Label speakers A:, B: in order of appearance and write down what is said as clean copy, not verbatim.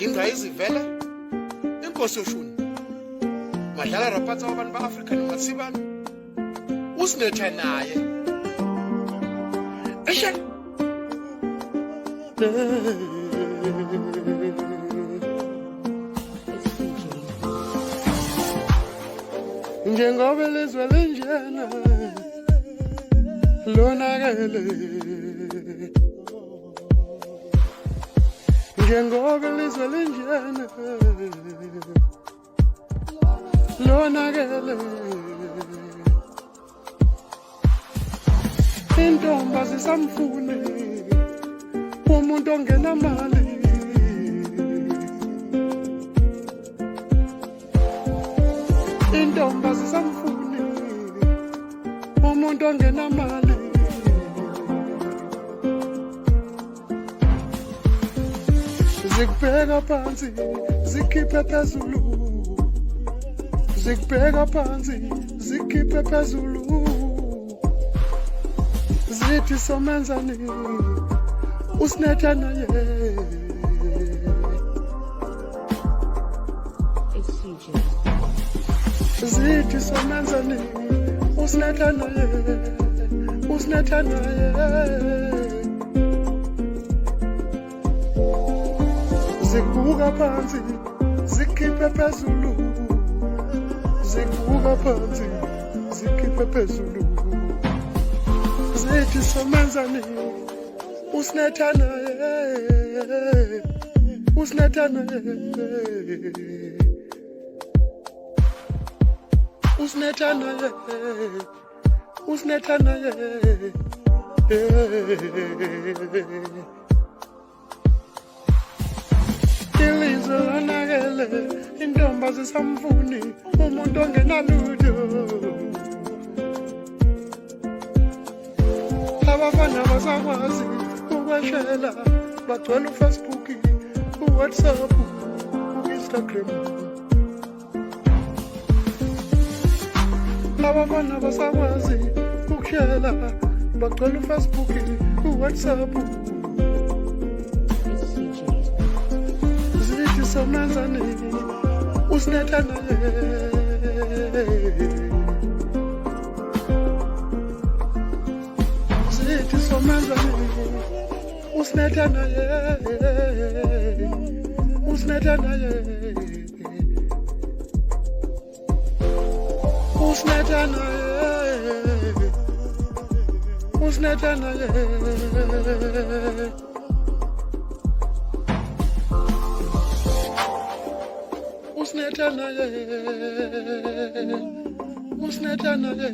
A: indra izivele inkosi yoshuni madlala rapatsa wabantu ba-afrika nemasibane usinetha naye eshe njengoba ilizwe linjena lonakele njengoba ilizwe linjena lonakele intomba zisamfune umuntu ongenamali intomba zisamfune umuntu ongenamali zikubheka phansi zikhiphe phezulu zikubheka phansi zikhiphe phezulu zithi somenzani usinetha naye zithi somenzani usinetha naye usinetha naye zikubuka phansi zikhiphe phezulu zikubuka phansi zikhiphe phezulu zithi somenzani usinetha naye usinetha naye usinetha naye usinetha naye ilizwe lonakele intomba zisamfuni umuntu ongenalutho abafana basakwazi ukweshela bagcwele uFacebook uWhatsApp uInstagram abafana basakwazi ukushela bagcwele uFacebook uWhatsApp zithi somenzani usinetha naye zithi somenzani usinetha naye usinetha naye usinetha naye usinetha naye usinetha naye usinetha naye